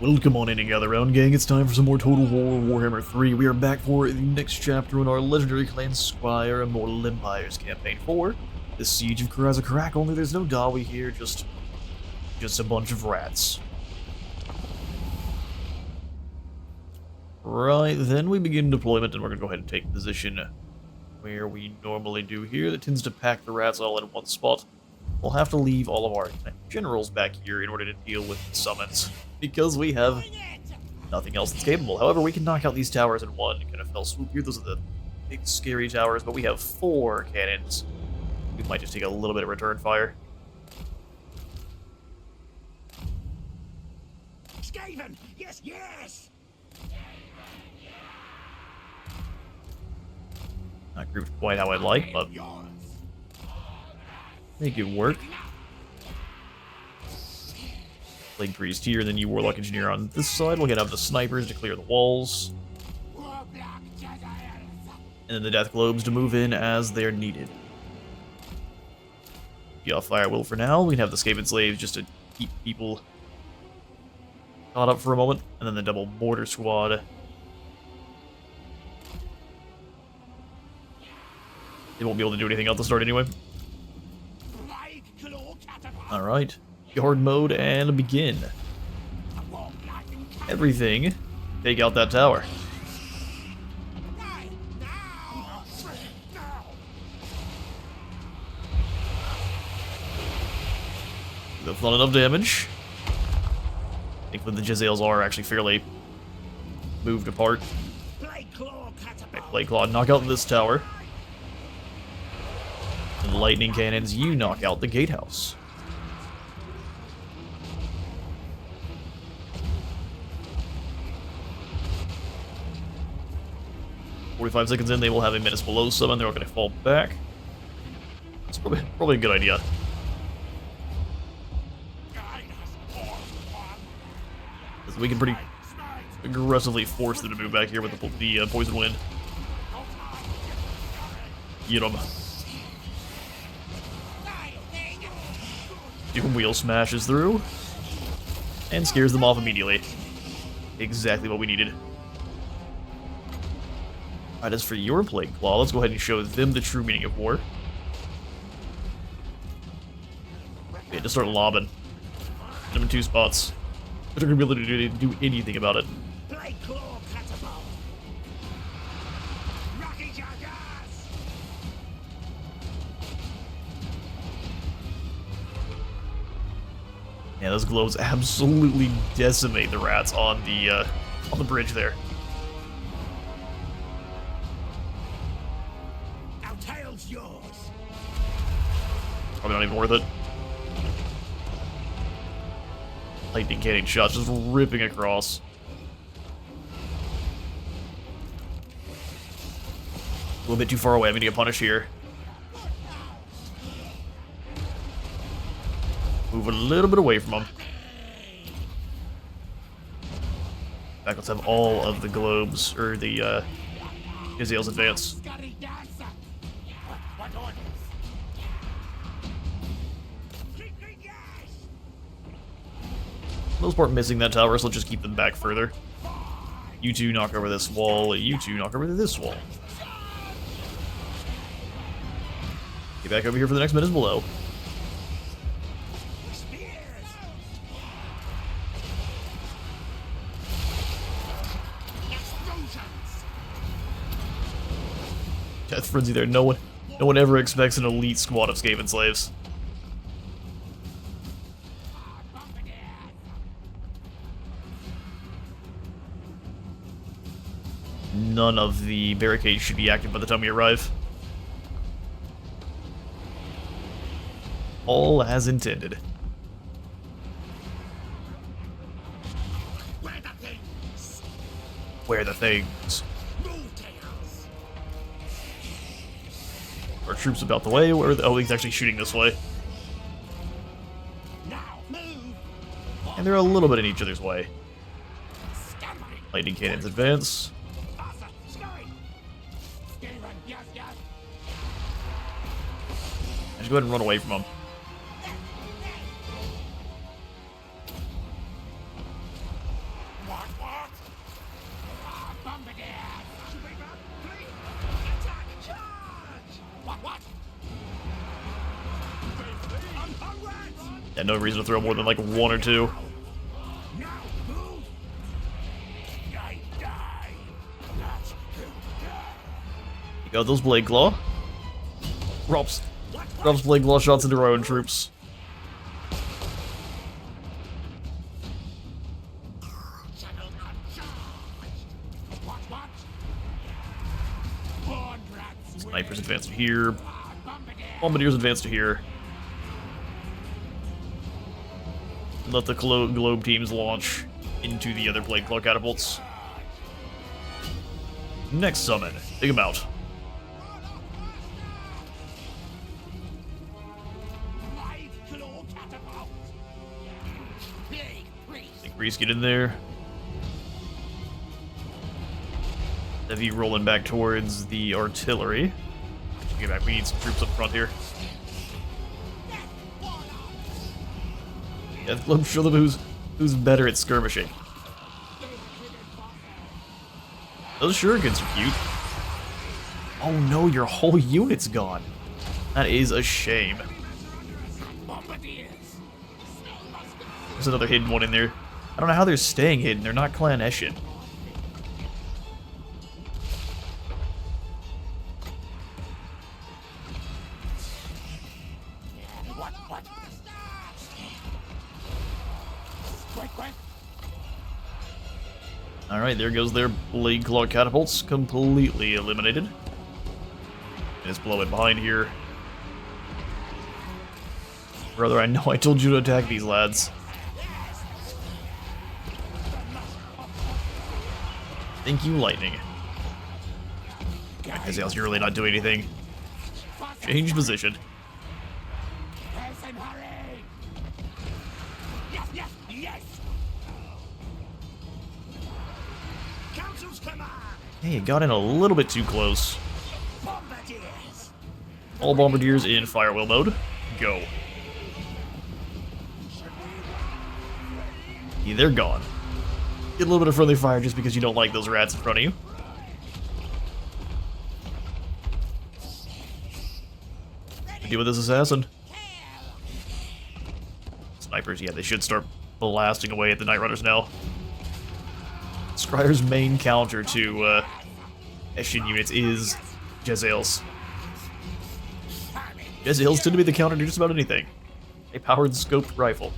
Welcome on in and gather round, gang. It's time for some more Total War Warhammer 3. We are back for the next chapter in our legendary clan Squire Immortal Empires campaign 4. The Siege of Karazakarak, only there's no Dawi here, just a bunch of rats. Right, then we begin deployment, and we're going to go ahead and take position where we normally do here. That tends to pack the rats all in one spot. We'll have to leave all of our generals back here in order to deal with the summons, because we have nothing else that's capable. However, we can knock out these towers in one kind of fell swoop here. Those are the big scary towers, but we have 4 cannons. We might just take a little bit of return fire. Skaven! Yes, yes! Not grouped quite how I'd like, but make it work. Plague Priest here, then you Warlock Engineer on this side. We'll get up the snipers to clear the walls. And then the Death Globes to move in as they're needed. Be off fire will for now. We can have the Skaven Slaves just to keep people caught up for a moment. And then the double mortar squad. They won't be able to do anything at the start anyway. Alright. Guard mode and begin. Everything. Take out that tower. That's not enough damage. Thankfully the Jezzails are actually fairly moved apart. Plague Claw, knock out this tower. And lightning cannons, you knock out the gatehouse. 45 seconds in, they will have a menace below summon. They're all going to fall back. It's probably a good idea. We can pretty aggressively force them to move back here with the poison wind. Get them. Doom Wheel smashes through and scares them off immediately. Exactly what we needed. Alright, as for your Plague Claw, let's go ahead and show them the true meaning of war. We had to start lobbing. Put them in 2 spots. They're going to be able to do anything about it. Yeah, those globes absolutely decimate the rats on the bridge there. Our tail's yours. Probably not even worth it. Lightning cannon shots just ripping across. A little bit too far away. I'm gonna get punished here. Move a little bit away from them. Back, let's have all of the globes, or the Jezzails advance. For the most part missing that tower, so let's just keep them back further. You 2 knock over this wall, you 2 knock over this wall. Get back over here for the next minutes below. Death Frenzy there. No one ever expects an elite squad of Skaven slaves. None of the barricades should be active by the time we arrive. All as intended. Where the things? Our troops about the way, or oh, he's actually shooting this way. And they're a little bit in each other's way. Lightning cannons advance. Just go ahead and run away from them. Yeah, no reason to throw more than like 1 or 2. Now move. I die. Not You got those Blade Claw. Drops Blade Claw shots into our own troops. Snipers advance to here. Bombardiers advance to here. Let the globe teams launch into the other Blade Claw catapults. Next summon. Dig them out. Big Priest, get in there. Heavy rolling back towards the artillery. Get back. We need some troops up front here. Yeah, let's show them who's better at skirmishing. Those shurikens are cute. Oh no, your whole unit's gone. That is a shame. There's another hidden one in there. I don't know how they're staying hidden. They're not Clan Eshin. Alright, there goes their Blade Claw catapults, completely eliminated. And it's blowing behind here. Brother, I know I told you to attack these lads. Thank you, Lightning. Because you're really not doing anything. Change position. Hey, it got in a little bit too close. All Bombardiers in firewheel mode. Go. Yeah, they're gone. Get a little bit of friendly fire just because you don't like those rats in front of you. Deal with this assassin. Snipers, yeah, they should start blasting away at the Night Runners now. Scryer's main counter to Eshin units is Jezzails. Jezzails tend to be the counter to just about anything. A powered scoped rifle.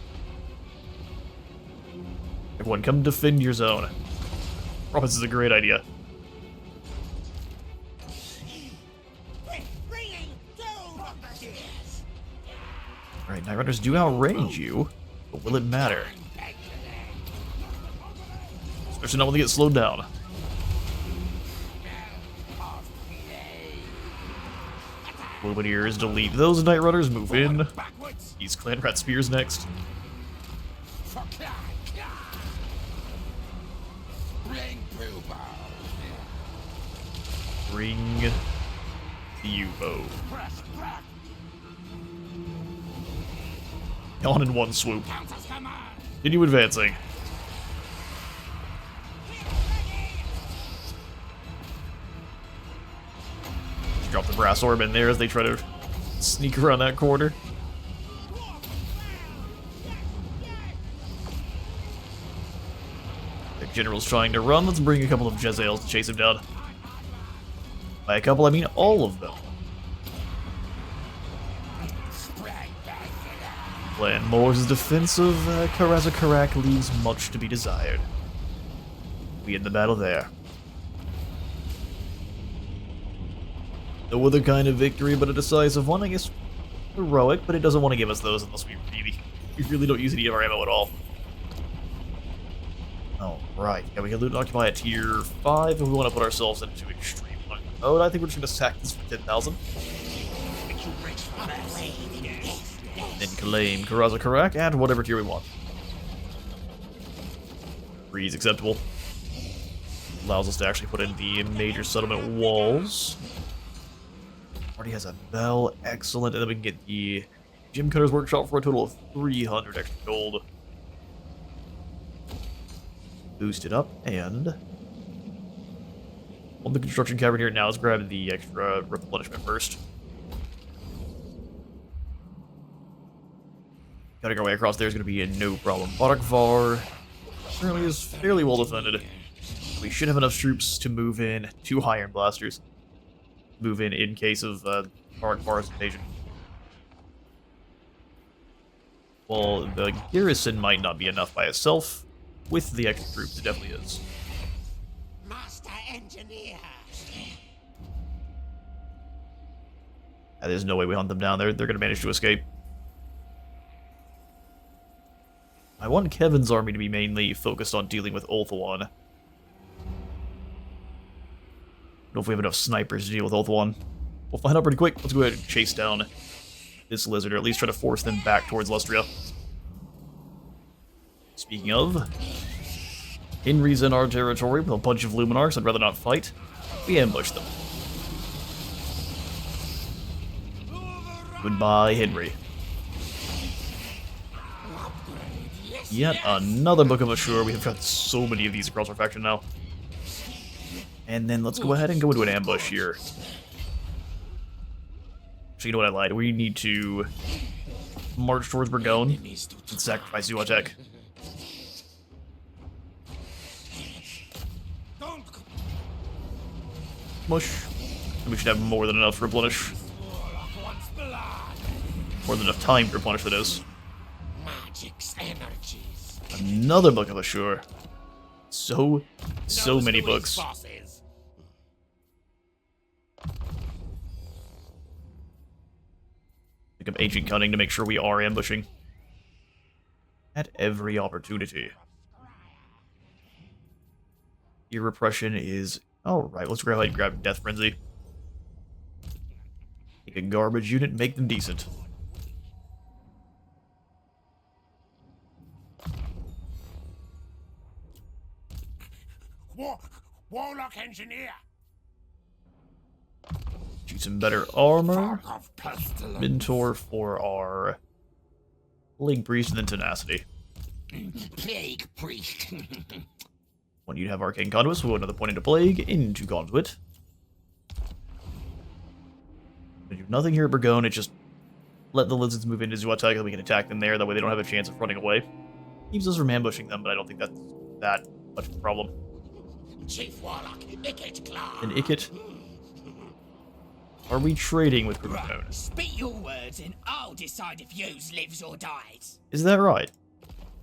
Everyone, come defend your zone. Promise is a great idea. Alright, Night Runners do outrange you, but will it matter? Especially not when they get slowed down. Bombardiers delete those Night Runners, move in. These Clan Rat Spears next. Bring the U-bow. On in one swoop. Continue advancing. Drop the brass orb in there as they try to sneak around that corner. The general's trying to run. Let's bring a couple of Jezzails to chase him down. By a couple, I mean all of them. Clan Moors is defensive. Karazakarak leaves much to be desired. We end the battle there. No other kind of victory, but a decisive one. I guess heroic, but it doesn't want to give us those unless we really don't use any of our ammo at all. Alright, yeah, we can loot and occupy at tier 5 if we want to put ourselves into extreme mode. I think we're just going to sack this for 10,000. Then claim Karazakarak at whatever tier we want. 3 is acceptable. Allows us to actually put in the major settlement walls. Already has a bell, excellent, and then we can get the Gem Cutter's Workshop for a total of 300 extra gold. Boost it up, and on the construction cavern here now, let's grab the extra replenishment first. Cutting our way across there is going to be a no problem. Barakvar currently is fairly well defended. We should have enough troops to move in 2 Iron Blasters. Move in case of Barakvar's invasion. Well, the garrison might not be enough by itself. With the extra troops, it definitely is. Master Engineer. There's no way we hunt them down there. They're going to manage to escape. I want Kevin's army to be mainly focused on dealing with Ulthuan. I don't know if we have enough snipers to deal with Ulthuan. We'll find out pretty quick. Let's go ahead and chase down this lizard, or at least try to force them back towards Lustria. Speaking of, Henry's in our territory with a bunch of Luminarchs. I'd rather not fight. We ambush them. Goodbye, Henry. Yet another Book of Assure. We have got so many of these across our faction now. And then let's go ahead and go into an ambush here. So you know what I lied. We need to march towards Burgone and sacrifice Zuatek. Mush. And we should have more than enough to replenish. More than enough time to replenish, that is. Magic's energies. Another Book of Assure. So many books. Pick up Ancient Cunning to make sure we are ambushing. At every opportunity. Your repression is... Alright, let's go ahead and grab Death Frenzy. Take a garbage unit, make them decent. Warlock Engineer. Choose some better armor. Mentor for our Plague Priest and then Tenacity. Plague Priest. When you have Arcane Conduit, so we'll another point into Plague, into Conduit. We do nothing here at Burgone, it just let the lizards move into Zuatek and we can attack them there, that way they don't have a chance of running away. Keeps us from ambushing them, but I don't think that's that much of a problem. Chief Warlock, Ikit Claw. And Ikit? Are we trading with Burgone? Speak your words and I'll decide if yous lives or dies. Is that right?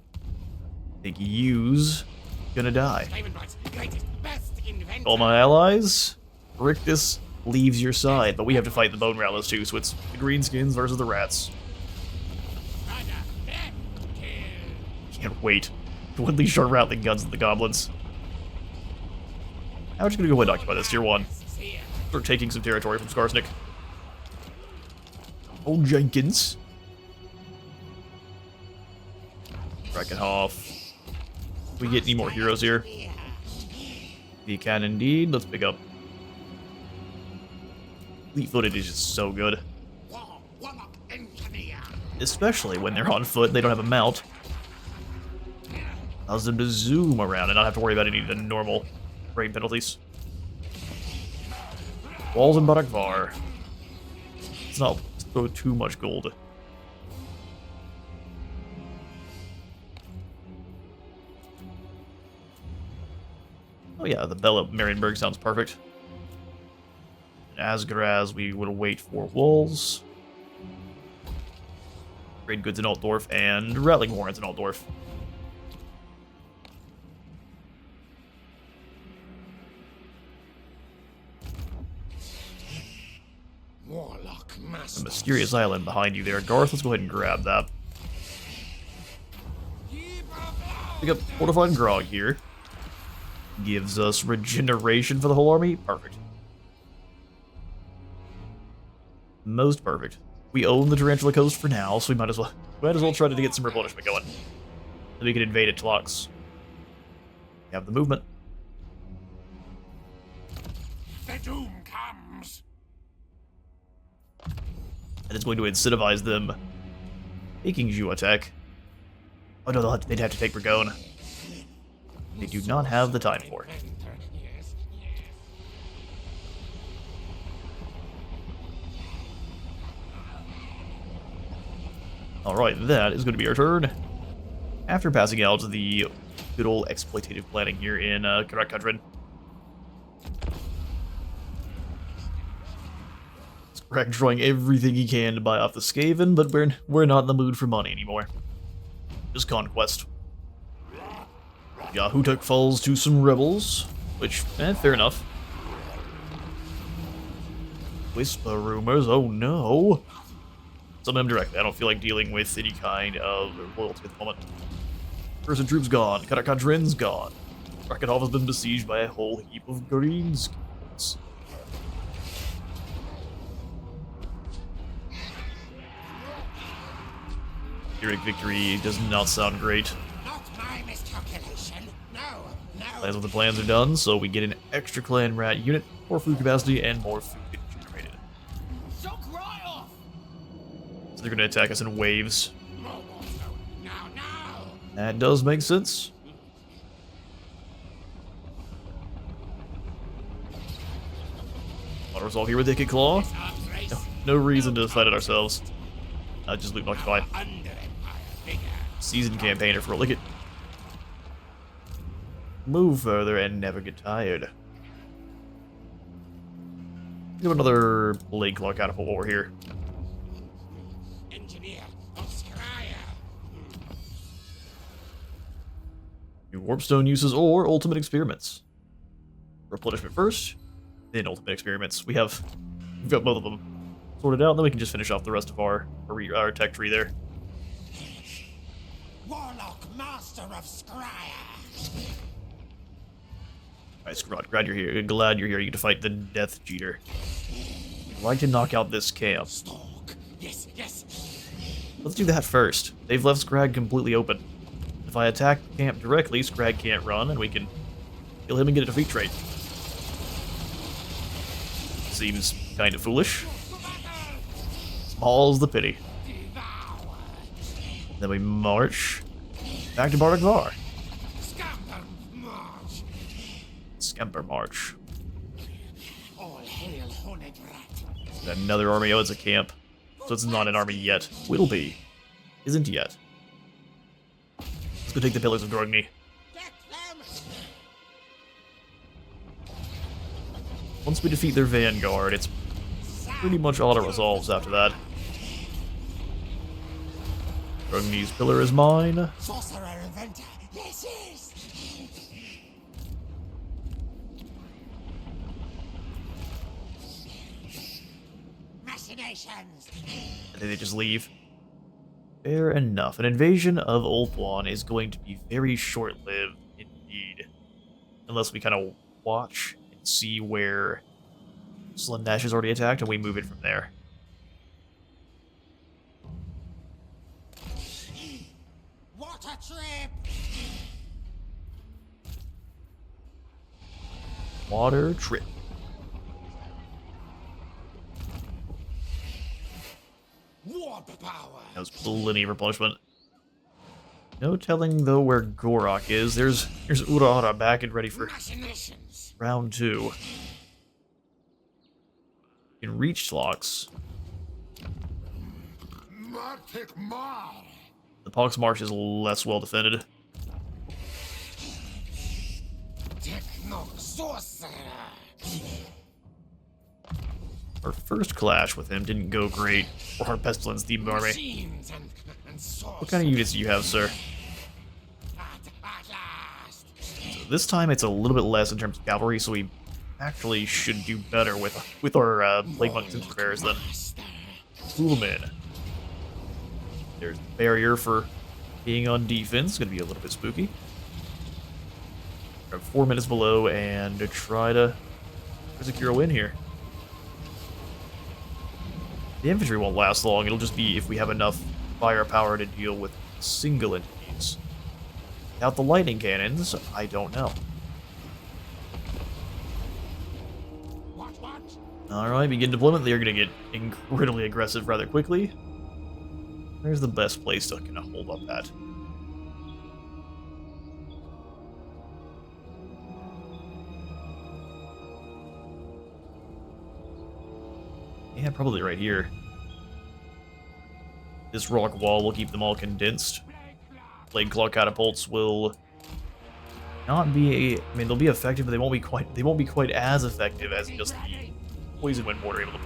I think you's gonna die. All my allies, Rictus leaves your side, but we have to fight the Bone Rattlers too, so it's the Greenskins versus the Rats. Can't wait to unleash our Rattling Guns at the Goblins. How are you gonna go ahead and occupy this tier 1? Start taking some territory from Skarsnik. Oh, Jenkins. Breckenhoff. We get any more heroes here? We can indeed. Let's pick up. Fleet-footed is just so good. Especially when they're on foot, they don't have a mount. Allows them to zoom around and not have to worry about any of the normal raid penalties. Walls and Barakvar. Let's not throw too much gold. Oh yeah, the Bell of Marienburg sounds perfect. In Asgaraz, we would wait for walls. Trade goods in Altdorf, and Rattling Warrants in Altdorf. Warlock Master. A mysterious island behind you there, Garth. Let's go ahead and grab that. Pick up Fortified Grog here. Gives us regeneration for the whole army. Perfect. Most perfect. We own the Tarantula Coast for now, so we might as well try to get some replenishment going. So we can invade it, Tlox. We have the movement. The doom comes. And it's going to incentivize them taking Zuatek. Oh no, they'd have to take Burgone. They do not have the time for it. Alright, that is going to be our turn. After passing out the good old exploitative planning here in Karakadrin. Scrag trying everything he can to buy off the Skaven, but we're not in the mood for money anymore. Just conquest. Yahutuk falls to some rebels, which, fair enough. Whisper rumors, oh no. Summon him directly, I don't feel like dealing with any kind of loyalty at the moment. Person troops gone, Karakadrin's gone. Rakatov has been besieged by a whole heap of greenskins. Pyrrhic victory does not sound great. Not my miscalculation. No, no. Plans with the plans are done, so we get an extra clan rat unit, more food capacity, and more food getting generated. Shock right off! So they're gonna attack us in waves. More water. Now, now. That does make sense. Water resolve here with Ikit Claw. This arms race. No reason to fight it ourselves. Just loot occupy. Under Empire bigger. Seasoned campaigner for a lick it. Move further and never get tired. Do another Blade Claw catapult over here. Engineer obscurity. New Warpstone uses or Ultimate Experiments. Replenishment first, then Ultimate Experiments. We've got both of them sorted out, and then we can just finish off the rest of our tech tree there. Warlock master of Scryer. Alright, Scrod, glad you're here. Glad you're here. You get to fight the Death Cheater. I'd like to knock out this camp. Stalk. Yes, yes. Let's do that first. They've left Scrag completely open. If I attack the camp directly, Scrag can't run, and we can kill him and get a defeat trait. Seems kind of foolish. Small's the pity. Devour. Then we march back to Bardic Var. Scamper march. Scamper March. All hail horned rat. Another army. Oh, it's a camp. So it's not an army yet. Will be. Isn't yet. Let's go take the Pillars of Dorgny. Get them. Once we defeat their vanguard, it's pretty much auto-resolves after that. Dorgny's pillar is mine. Sorcerer inventor. Yes, yes. Machinations. And then they just leave. Fair enough. An invasion of Ulthuan is going to be very short-lived indeed. Unless we kind of watch and see where Slendash has already attacked and we move it from there. What a trip. Water trip. Warp power. That was plenty of replenishment. No telling, though, where Gorok is. Here's Urahara back and ready for Machinations. round 2. In reach locks, Matic Mar. the Pox March is less well defended. Techno sorcerer. Our first clash with him didn't go great for our Pestilence Demon Army. Machines and What kind of units do you have, sir? At last. This time it's a little bit less in terms of cavalry, so we actually should do better with our Plague Monk Tinker Bears than pull them in. There's the barrier for being on defense. Gonna be a little bit spooky. We're 4 minutes below and try to secure a win here. The infantry won't last long. It'll just be if we have enough firepower to deal with single entities. Without the lightning cannons, I don't know. What? Alright, begin deployment. They're going to get incredibly aggressive rather quickly. Where's the best place to kind of hold up at? Yeah, probably right here. This rock wall will keep them all condensed. Blade Claw catapults will not be I mean, they'll be effective, but they won't be quite as effective as just the poison wind mortar able to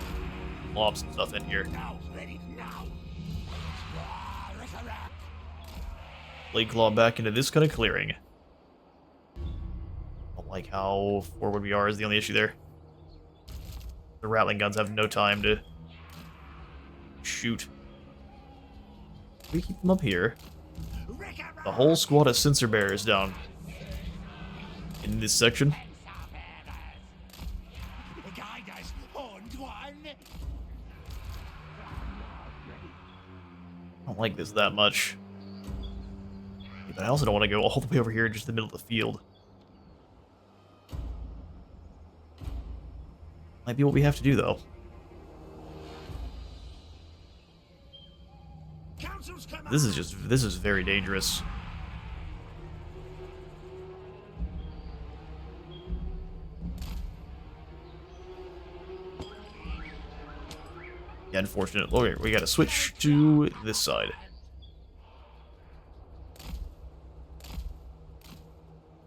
lob some stuff in here. Blade Claw back into this kind of clearing. Don't like how forward we are is the only issue there. The Rattling guns have no time to shoot. We keep them up here. The whole squad of sensor bearers down in this section. I don't like this that much. But I also don't want to go all the way over here in just the middle of the field. Might be what we have to do, though. This is very dangerous. Yeah, unfortunate. Okay, we gotta switch to this side.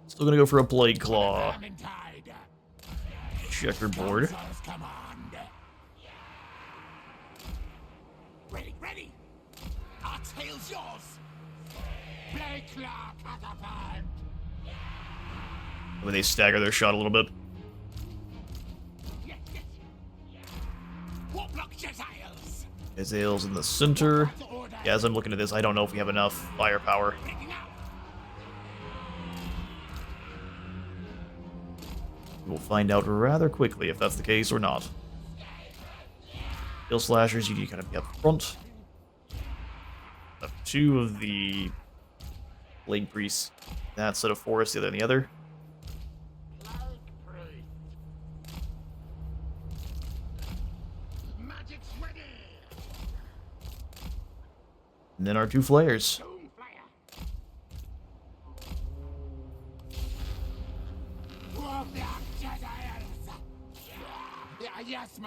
Still gonna go for a Blade Claw. Checkerboard. Ready. Our tail's yours. Blade Claw catapult. When they stagger their shot a little bit. Azale's in the center. Yeah, as I'm looking at this, I don't know if we have enough firepower. We'll find out rather quickly if that's the case or not. Hill slashers, you need to kind of be up front. Have two of the Blade Priests. That set of forests, the other and the other. And then our two flares.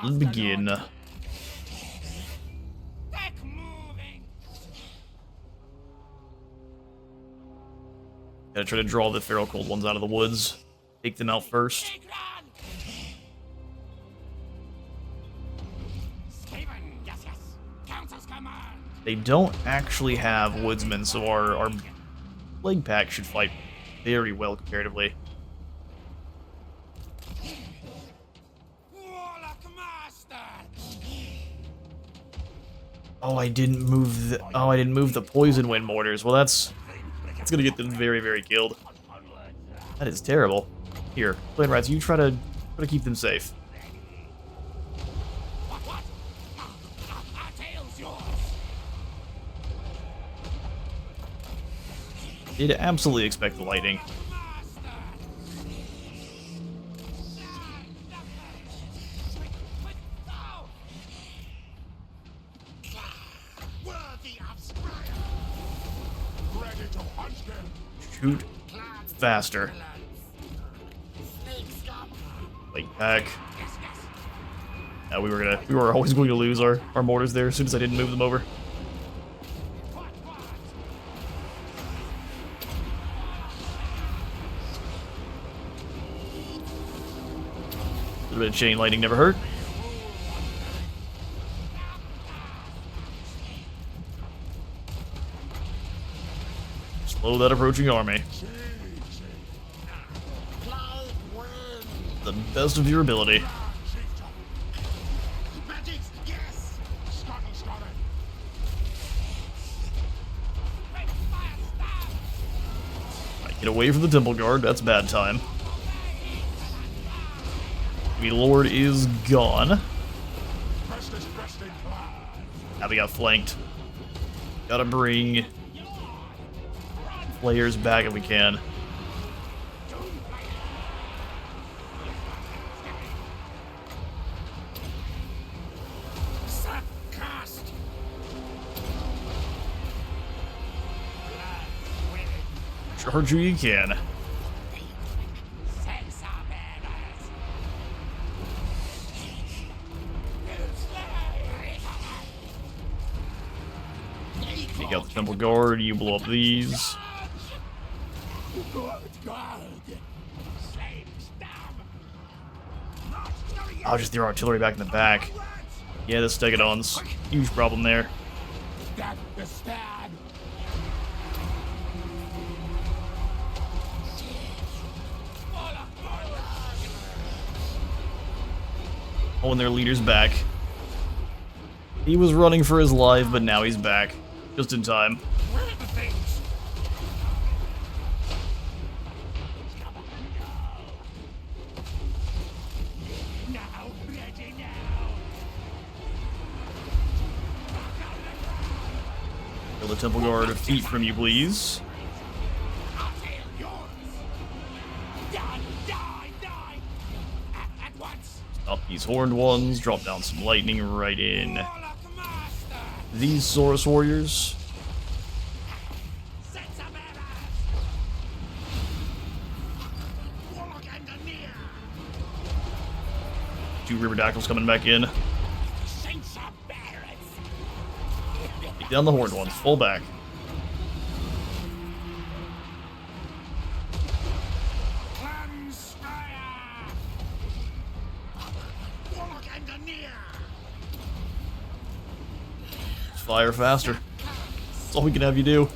Let's begin. Gotta try to draw the feral cold ones out of the woods. Take them out first. They don't actually have woodsmen, so our plague pack should fight very well comparatively. Oh, I didn't move the poison wind mortars. Well, that's gonna get them very, very killed. That is terrible. Here, Flame Rats, you try to keep them safe. Did absolutely expect the lightning. Shoot faster. Like pack. Yeah, we were always going to lose our mortars there as soon as I didn't move them over. A little bit of chain lightning never hurt. Slow that approaching army. The best of your ability. Right, get away from the temple guard, that's bad time. The Lord is gone. Now we got flanked. Gotta bring players back if we can. Charge who you can. out the Temple Guard, you blow up these. I'll just throw artillery back in the back. Yeah, the Stegodon's huge problem there. When their leader's back. He was running for his life, but now he's back. Just in time. Kill the Temple Guard a feet from you, please. Up these horned ones, drop down some lightning right in these Saurus warriors. Two Riverdactyls coming back in. Take down the horned ones, full back. Fire faster. That's all we can have you do.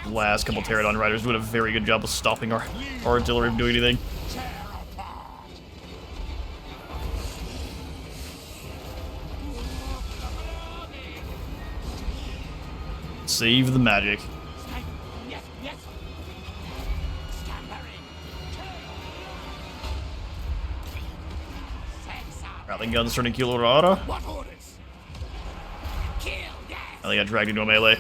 The last couple Pterodon riders doing a very good job of stopping our artillery from doing anything. Save the magic. Rattling guns turning Kilo Rara. I think I dragged into a melee.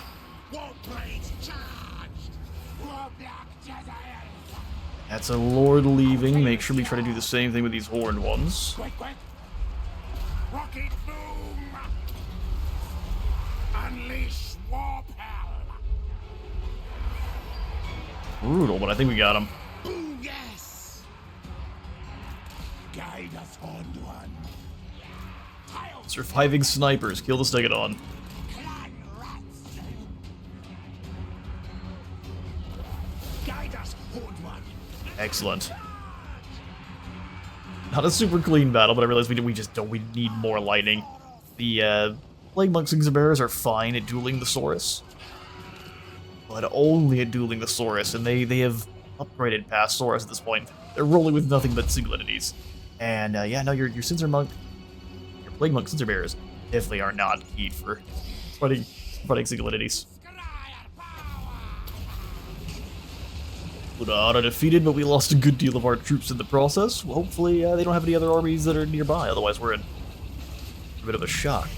That's a Lord leaving. Make sure we try to do the same thing with these horned ones. Rocket boom! Unleash warp hell! Brutal, but I think we got him. Ooh, yes! Guide us, horned one. Surviving snipers, kill the Stegodon. Guide us, horned one. Excellent. Not a super clean battle, but I realize we need more lightning. The Plague Monks and Bears are fine at dueling the Saurus, but only at dueling the Saurus, and they have upgraded past Saurus at this point. They're rolling with nothing but single entities. And yeah, no, your Cincin Monk, your Plague Monk Cincin Bears definitely are not key for fighting single entities. Udara defeated, but we lost a good deal of our troops in the process. Well, hopefully they don't have any other armies that are nearby, otherwise we're in a bit of a shock.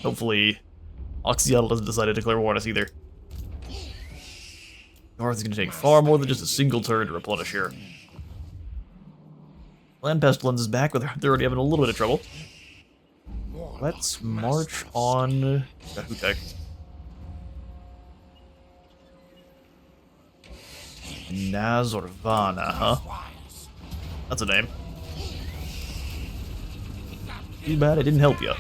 Hopefully Oxyotl doesn't decide to declare war on us either. North is going to take far more than just a single turn to replenish here. Land Pestilence is back, but they're already having a little bit of trouble. Let's march on Kahutek. Nazorvana, huh? That's a name. Too bad I didn't help you.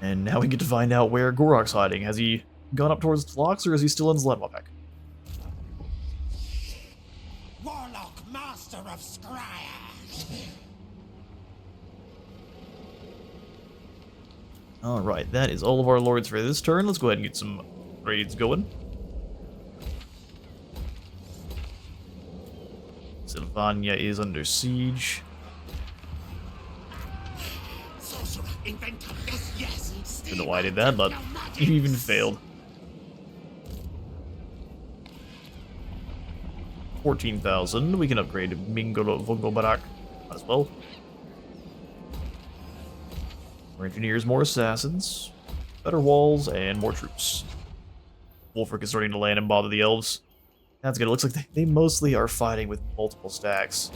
And now we get to find out where Gorok's hiding. Has he gone up towards Tlox, or is he still in Zledwapek? Warlock, master of Scrya. Alright, that is all of our lords for this turn. Let's go ahead and get some raids going. Sylvania is under siege. Don't know why I did that, but you even failed. 14,000. We can upgrade Mingolo Vogobarak as well. More engineers, more assassins, better walls, and more troops. Wolfric is starting to land and bother the elves. That's good. It looks like they mostly are fighting with multiple stacks.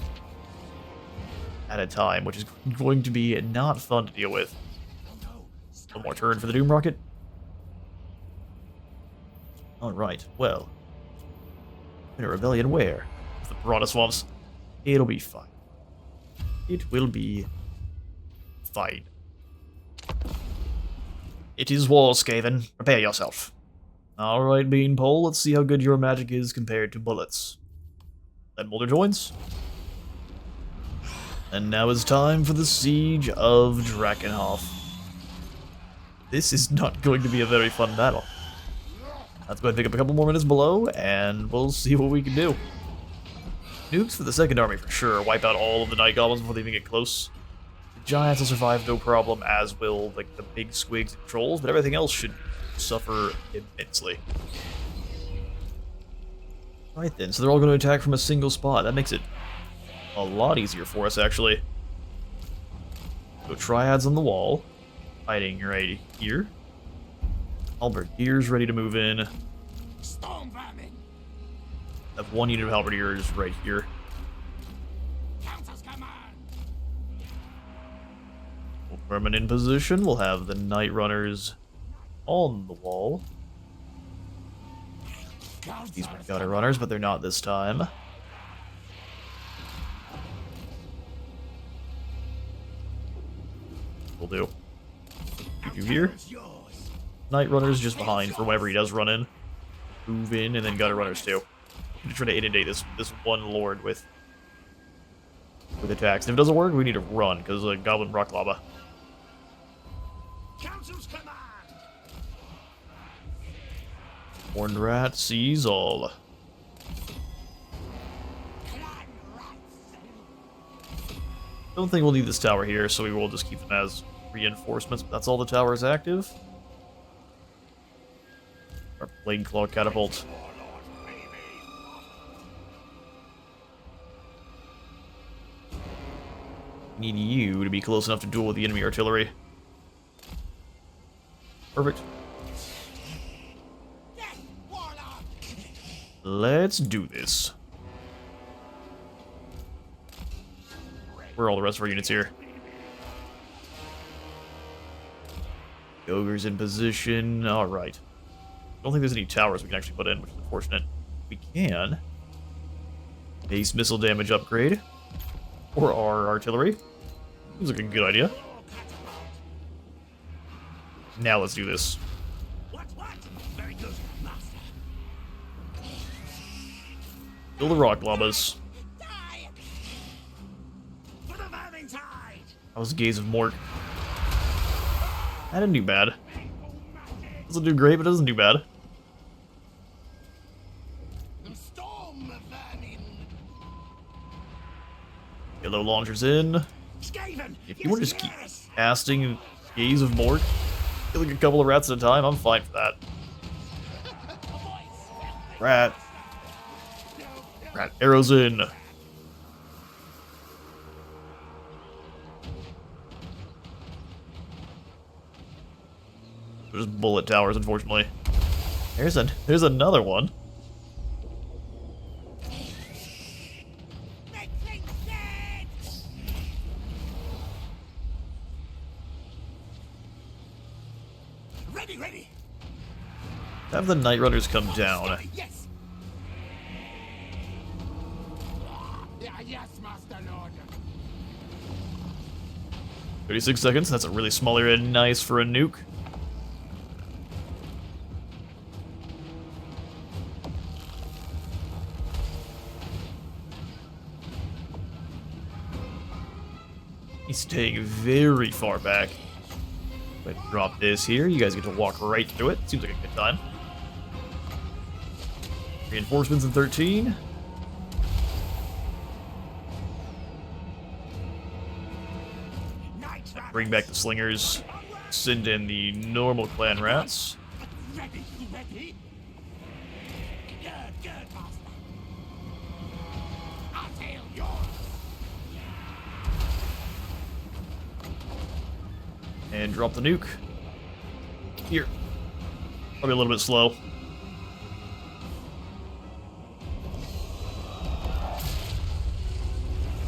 at a time, which is going to be not fun to deal with. One more turn for the Doom Rocket. Alright, well. In a rebellion where? With the Piranha Swamps. It'll be fine. It will be fine. It is war, Skaven. Prepare yourself. Alright, Beanpole, let's see how good your magic is compared to bullets. Then Boulder joins. And now it's time for the Siege of Drakenhof. This is not going to be a very fun battle. Let's go ahead and pick up a couple more minutes below, and we'll see what we can do. Nukes for the second army for sure. Wipe out all of the Night Goblins before they even get close. The Giants will survive no problem, as will like the big squigs and trolls, but everything else should suffer immensely. Right then, so they're all going to attack from a single spot. That makes it a lot easier for us, actually. So Triads on the wall. Hiding right here. Halberdiers ready to move in. Storm vermin. Have one unit of Halberdiers right here. Countess command. Vermin in position. We'll have the Night Runners on the wall. These were Gutter Runners, but they're not this time. Will do. You here. Night Runners just behind for whenever he does run in. Move in, and then Gutter Runners too. I'm gonna try to inundate this one Lord with attacks. And if it doesn't work, we need to run, because Goblin Rock Lava. Council's command. Horned Rat sees all. Don't think we'll need this tower here, so we will just keep them as reinforcements, but that's all the towers active. Our Blade Claw Catapult. Need you to be close enough to duel with the enemy artillery. Perfect. Yes, warlock. Let's do this. Where are all the rest of our units here? Ogre's in position. Alright. Don't think there's any towers we can actually put in, which is unfortunate. We can. Base missile damage upgrade. For our artillery. Seems like a good idea. Now let's do this. What? Very good, master. Kill the rock llamas. Die. For the vermin tide. That was Gaze of Mort. That didn't do bad. Doesn't do great, but doesn't do bad. Storm vermin. Yellow launchers in. Skaven. If you want to just keep casting Gaze of Mort, killing a couple of rats at a time, I'm fine for that. Rat. Rat arrows in. Just bullet towers, unfortunately. There's another one. Make things dead. Ready. Have the Night Runners come down. Yes. Yes, Master Lord. 36 seconds. That's a really small area. Nice for a nuke. He's staying very far back. But drop this here. You guys get to walk right through it. Seems like a good time. Reinforcements in 13. Bring back the slingers. Send in the normal clan rats. Ready. Good, Master. I'll tail yours. And drop the nuke. Here. Probably a little bit slow.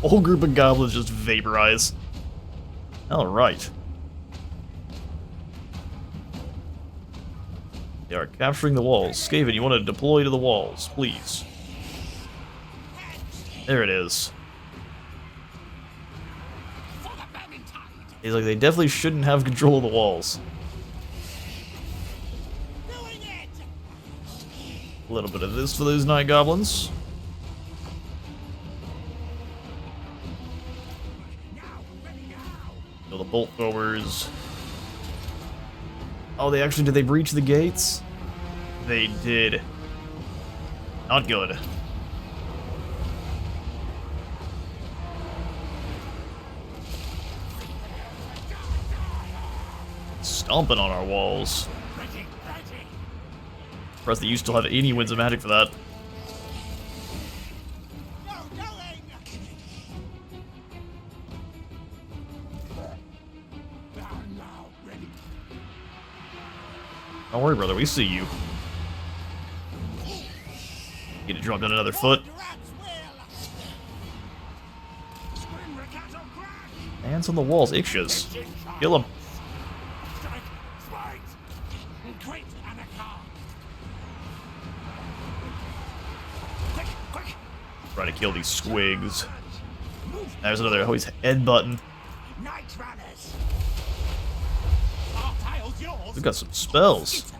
A whole group of goblins just vaporize. Alright. They are capturing the walls. Skaven, you want to deploy to the walls, please. There it is. He's like, they definitely shouldn't have control of the walls. A little bit of this for those night goblins. Kill the bolt throwers. Oh, did they breach the gates? They did. Not good. Stomping on our walls. Impressed that you still have any winds of magic for that. Don't worry, brother, we see you. Get to drop down another foot. Hands on the walls, Ikshas. Kill him. Try to kill these squigs. There's another. Oh, he's headbutting. We've got some spells.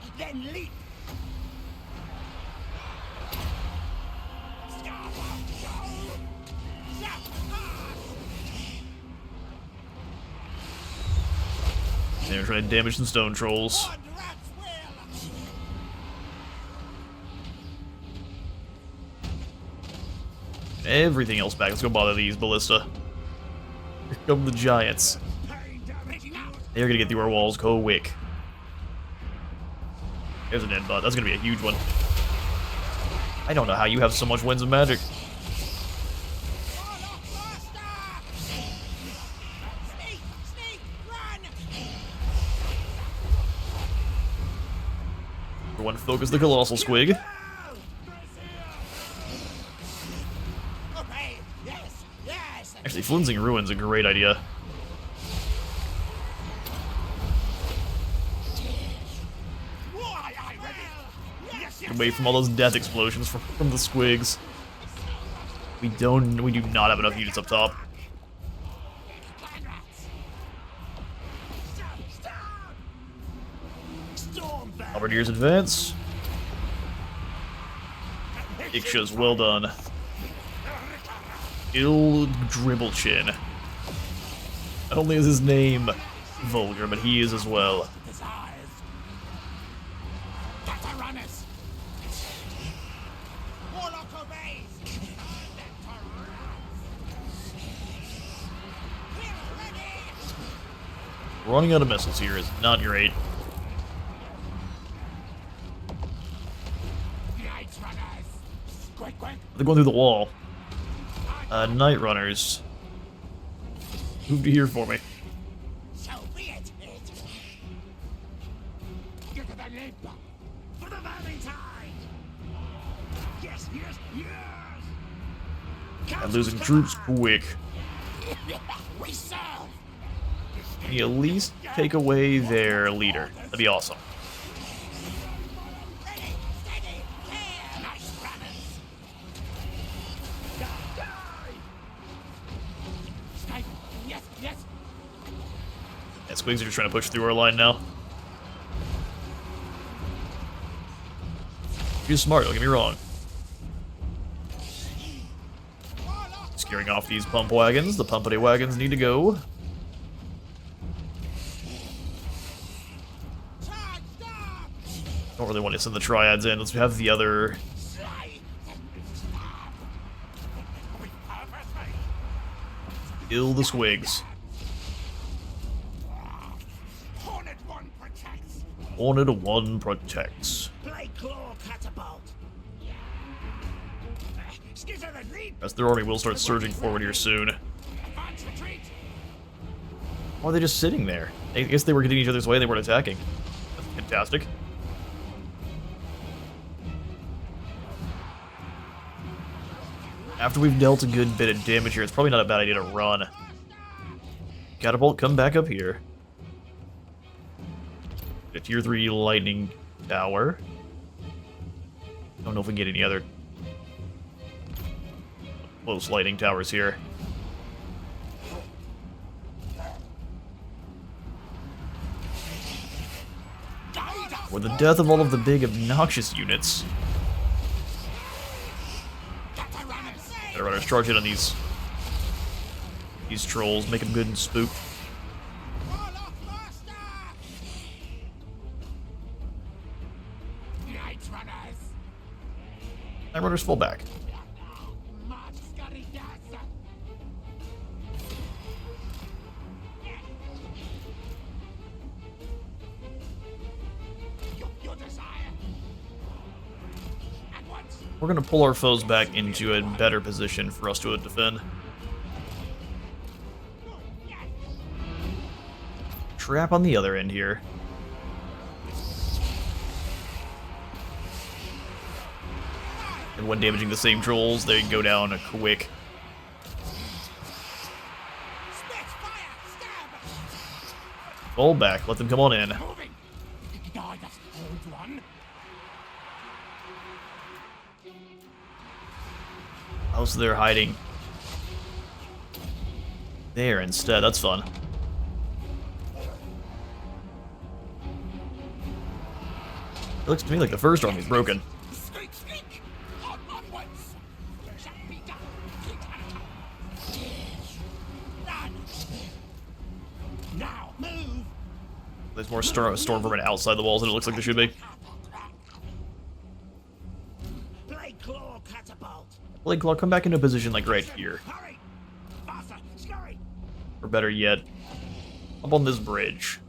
They're trying to damage some stone trolls. Everything else back. Let's go bother these ballista. Here come the giants. They're gonna get through our walls quick. There's an end butt. That's gonna be a huge one. I don't know how you have so much winds of magic. Everyone focus the colossal squig. Actually, Flimsing Ruin's a great idea. Get away from all those death explosions from the squigs. We do not have enough units up top. Halberdiers advance. Ikshas, well done. Dribble Chin. Not only is his name vulgar, but he is as well. Running out of missiles here is not great. They're going through the wall. Night Runners. Move to here for me. So be it. Get to the lip for the Valentine. Yes, yes, yes. I'm losing troops quick. We serve. Can you at least take away their leader? That'd be awesome. Ready, steady, clear. Nice runners. Yes, yes. Yeah, squigs are just trying to push through our line now. He's smart, don't get me wrong. Scaring off these pump wagons. The pumpity wagons need to go. Don't really want to send the triads in. Let's have the other. Kill the squigs. Horned one protects. Play claw catapult. As their army will start surging forward here soon. Why are they just sitting there? I guess they were getting each other's way and they weren't attacking. That's fantastic. After we've dealt a good bit of damage here, it's probably not a bad idea to run. Catapult, come back up here. A tier 3 lightning tower. Don't know if we can get any other close lightning towers here. With the death of all of the big obnoxious units. Better runners charge in on these trolls, make them good and spooked. Night runners fall back. We're gonna pull our foes back into a better position for us to defend. Trap on the other end here. And when damaging the same trolls, they go down quick. Fall back, let them come on in. Oh, so they're hiding there instead. That's fun. It looks to me like the first army's broken. There's more storm vermin outside the walls than it looks like there should be. Blade Claw, come back into a position like right here. Or better yet, up on this bridge.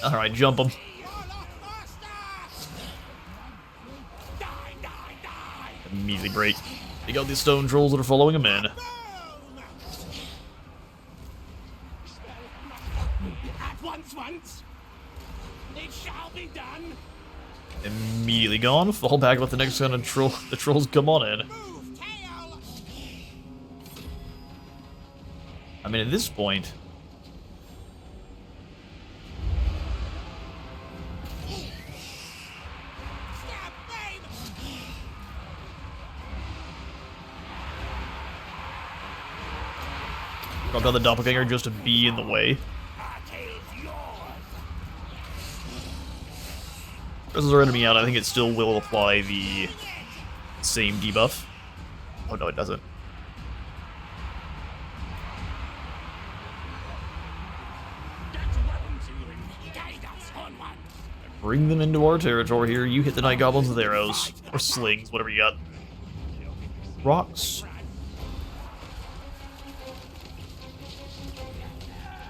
Alright, jump them. Immediately break. Take out these stone trolls that are following him in. It shall be done. Immediately gone. Fall back, let the next kind of the trolls come on in. I mean, at this point, drop down the doppelganger just to be in the way. Presses our enemy out, I think it still will apply the same debuff. Oh no, it doesn't. Bring them into our territory here. You hit the night goblins with arrows. Or slings, whatever you got. Rocks.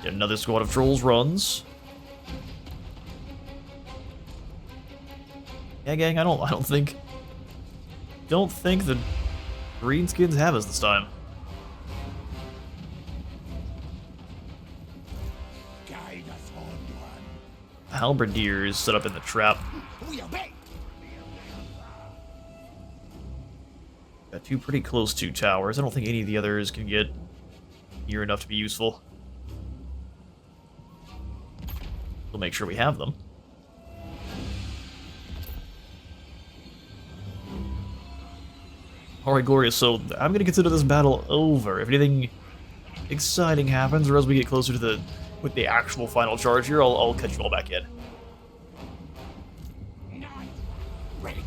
Yet another squad of trolls runs. Yeah, gang, I don't think the greenskins have us this time. Halberdiers set up in the trap. Got two pretty close to towers. I don't think any of the others can get near enough to be useful. We'll make sure we have them. Alright, Glorious, so I'm going to consider this battle over. If anything exciting happens, or as we get closer to with the actual final charge here, I'll cut you all back in.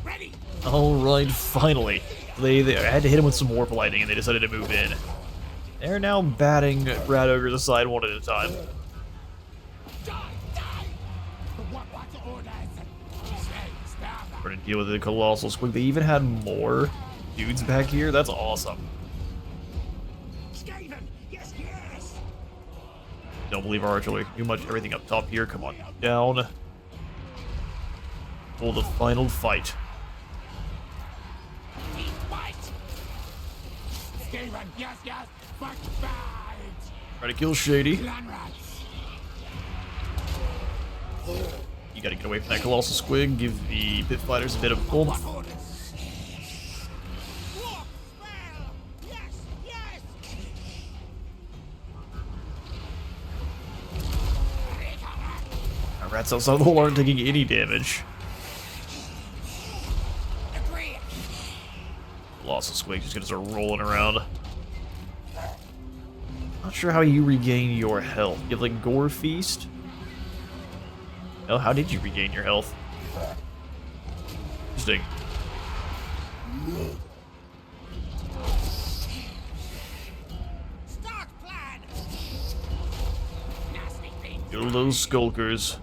Ready. Alright, finally. They had to hit him with some warp lightning, and they decided to move in. They're now batting Rat Ogres aside one at a time. We're going to deal with the Colossal Squig. They even had more dudes back here. That's awesome. Skaven, yes. Don't believe our artillery. Too much everything up top here. Come on, down. For the final fight. Skaven, yes. Fight. Try to kill Shady. You gotta get away from that Colossal Squig, give the Pit Fighters a bit of oomph. What orders? Walk, spell! Yes, yes! Our rats outside the hole aren't taking any damage. Agree. Colossal Squig just gonna start rolling around. Not sure how you regain your health. You have like Gore Feast? Oh, how did you regain your health? Interesting. Start plan. Nasty thing. Kill those skulkers.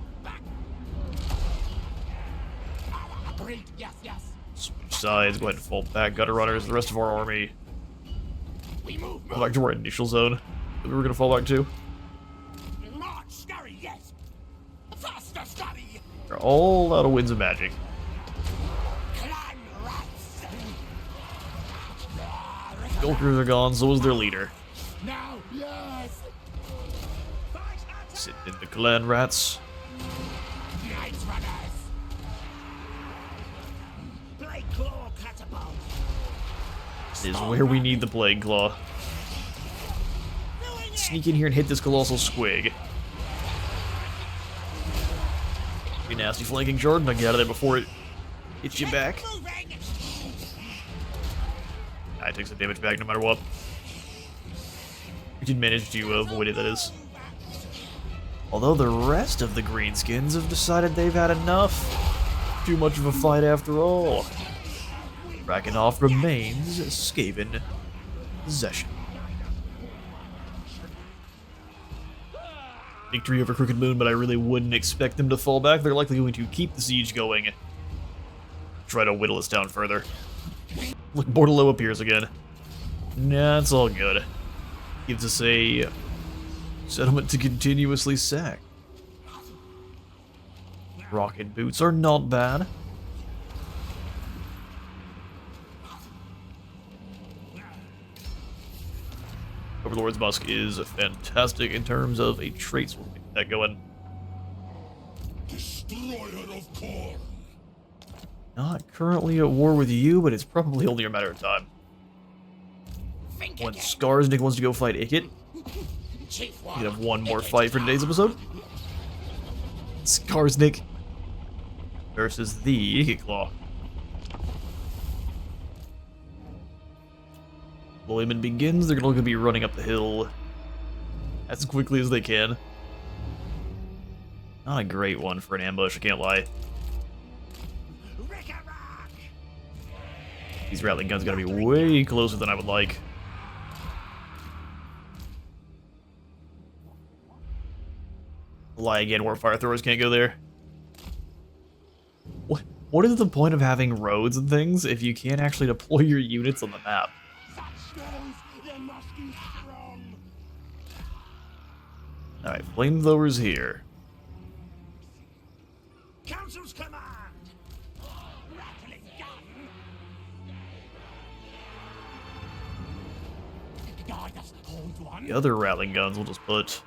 Agreed. Yes, yes. Switch sides, go ahead and fall back. Gutter Runners, the rest of our army. We move. Go back to our initial zone that we were gonna fall back to. March. Scurry. Yes. Faster. Scurry. They're all out of Winds of Magic. Clan rats. Skulkers are gone, so is their leader. Now. Yes. Sit in the clan rats. Night runners. Blade claw catapult! This is where we need the Plague Claw. Doing it! Sneak in here and hit this Colossal Squig. Be nasty flanking Jordan, get out of there before it hits you back. Moving. I take some damage back no matter what. We did manage to avoid it, that is. Although the rest of the Greenskins have decided they've had enough. Too much of a fight after all. Rakanoff remains Skaven possession. Victory over Crooked Moon, but I really wouldn't expect them to fall back. They're likely going to keep the siege going. Try to whittle us down further. Look, Bordello appears again. Nah, it's all good. Gives us a settlement to continuously sack. Rocket boots are not bad. Overlord's Musk is fantastic in terms of a trait, so we'll get that going. Destroyer of Korn. Not currently at war with you, but it's probably only a matter of time. Think When again. Skarsnik wants to go fight Ikit, Chief we can have one more fight for today's episode. Skarsnik versus the Ikit Claw. Deployment begins. They're going to be running up the hill as quickly as they can. Not a great one for an ambush, I can't lie. Rick-a-rock! These rattling guns gotta be way closer than I would like. Lie again, where fire throwers can't go there. What is the point of having roads and things if you can't actually deploy your units on the map? Such skills, you must be strong. Alright, flamethrowers here. Council's command! Rattling gun. Guide us, hold one. The other rattling guns we'll just put.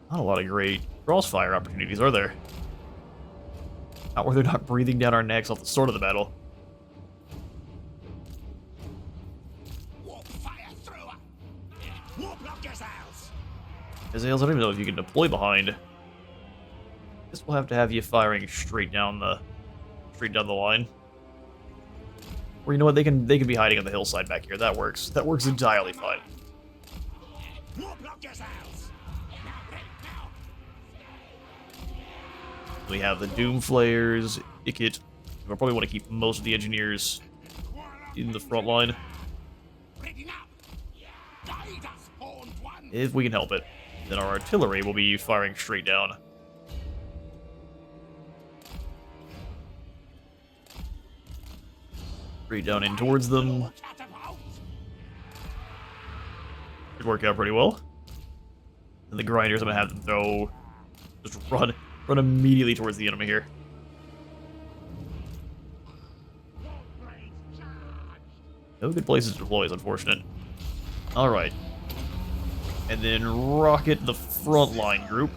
Not a lot of great crossfire opportunities, are there? Not where they're not breathing down our necks off the start of the battle. Warp fire thrower. Warp block yourselves! Azales, I don't even know if you can deploy behind. Guess we'll have to have you firing straight down the line. Or you know what, they can be hiding on the hillside back here. That works. That works entirely fine. Warp block yourselves! We have the Doom Flayers, Ikit. We'll probably want to keep most of the engineers in the front line, Rigging up. Guide us, horned one. if we can help it. Then our artillery will be firing straight down. Straight down in towards them. Catapult. Should work out pretty well. And the grinders, I'm gonna have them throw, just run immediately towards the enemy here. No good places to deploy is unfortunate. Alright. And then rocket the front line group.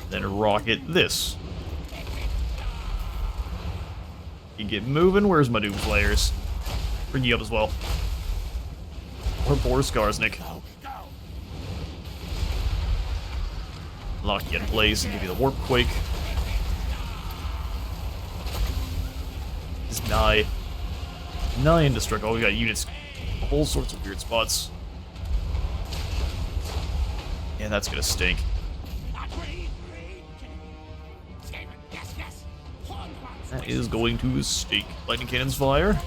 Then rocket this. You get moving. Where's my Doom Slayers? Bring you up as well. Or poor Skarsnik. Lock you in place and give you the Warp Quake. It's nigh indestructible. Oh, we got units, all sorts of weird spots. Yeah, that's gonna stink. That is going to stink. Lightning cannons fire.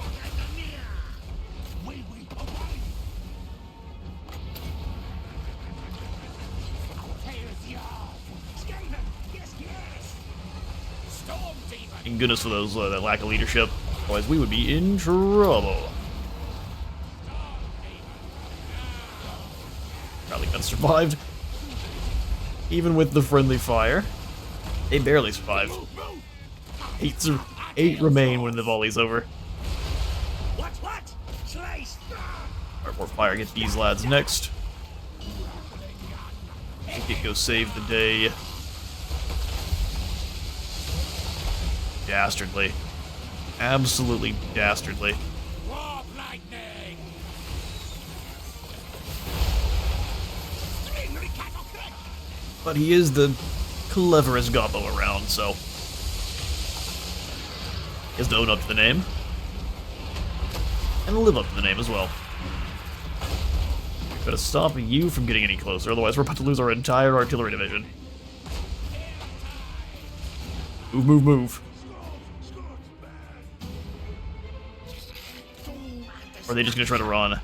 Thank goodness for those that lack of leadership. Otherwise, we would be in trouble. Probably got survived. Even with the friendly fire. They barely survived. 8 remain when the volley's over. Alright, more fire. Get these lads next. Ikit go save the day. Dastardly. Absolutely dastardly. But he is the cleverest gobbo around, so he has to own up to the name. And live up to the name as well. Gotta stop you from getting any closer, otherwise we're about to lose our entire artillery division. Move, move, move. Or are they just gonna try to run?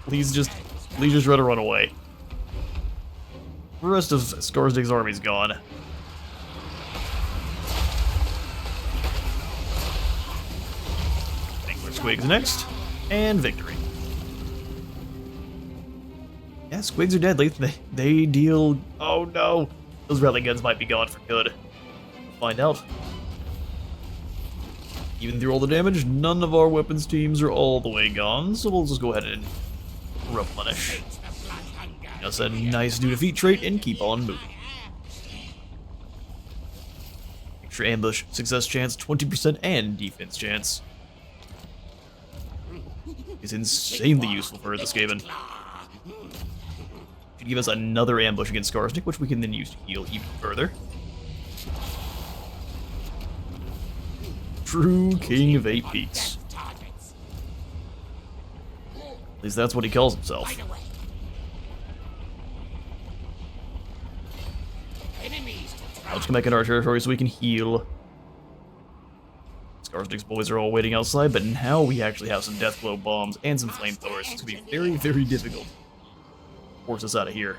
Please just try to run away. The rest of Skarsnik's army's gone. Angler Squigs next, and victory. Yeah, Squigs are dead. They deal. Oh no, those rally guns might be gone for good. We'll find out. Even through all the damage, none of our weapons teams are all the way gone, so we'll just go ahead and replenish. That's a nice new defeat trait and keep on moving. Extra ambush, success chance, 20% and defense chance. It's insanely useful for the Skaven. Should give us another ambush against Skarsnik, which we can then use to heal even further. True King of 8 Peaks. At least that's what he calls himself. Let's come back into our territory so we can heal. Skarsnik's boys are all waiting outside, but now we actually have some Deathglow bombs and some flamethrowers. It's gonna be very, very difficult to force us out of here.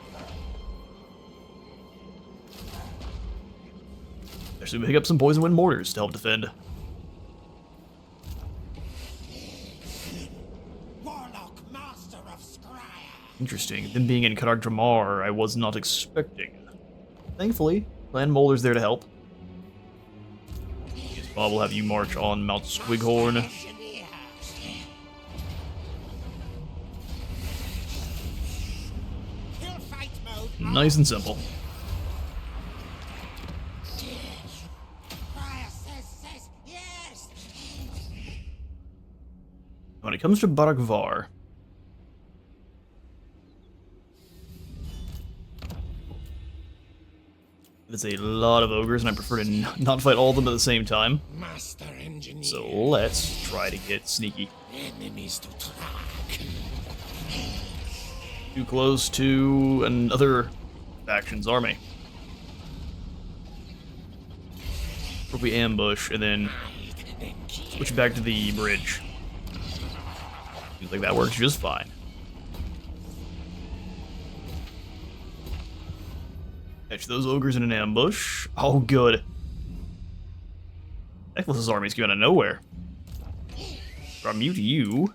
Actually, we pick up some poison wind mortars to help defend. Interesting. Them being in Karak Dramar, I was not expecting. Thankfully, Clan Molder's there to help. Bob will have you march on Mount Squighorn. Nice and simple. When it comes to Barakvar, it's a lot of ogres, and I prefer to not fight all of them at the same time. So let's try to get sneaky. Enemies to track. Too close to another faction's army. Or we ambush and then switch back to the bridge. Seems like that works just fine. Catch those ogres in an ambush. Oh, good. Nicholas's army's coming out of nowhere. From you to you,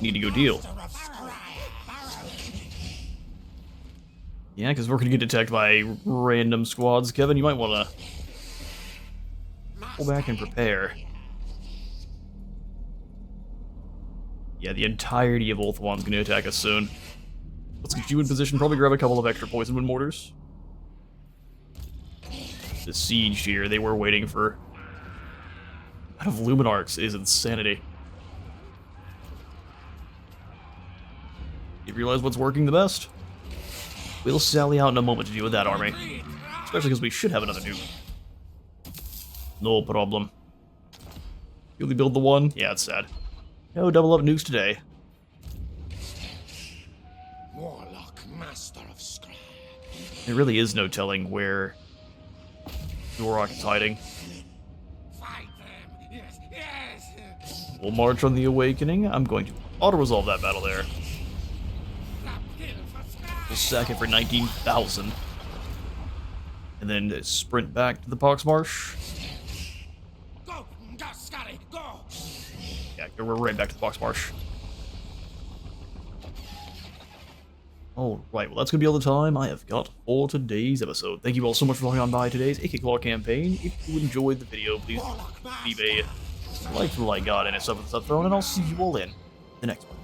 need to go deal. Yeah, because we're going to get attacked by random squads. Kevin, you might want to pull back and prepare. Yeah, the entirety of Ulthuan's going to attack us soon. Let's get you in position, probably grab a couple of extra poison wind mortars. The siege here, they were waiting for... Out of Luminarchs is insanity. You realize what's working the best? We'll sally out in a moment to deal with that army. Especially because we should have another nuke. No problem. You only build the one? Yeah, it's sad. No double up nukes today. Warlock, master of scry. There really is no telling where Duroc is hiding. Fight them. Yes, yes. We'll march on the Awakening. I'm going to auto-resolve that battle there. We'll sack it for 19,000. And then sprint back to the Poxmarsh. Go, go, Scotty, go. Yeah, we're right back to the Poxmarsh. Alright, well that's going to be all the time I have got for today's episode. Thank you all so much for logging on by today's Ikit Claw campaign. If you enjoyed the video, please leave a like for the like god and a sub for the sub throne, and I'll see you all in the next one.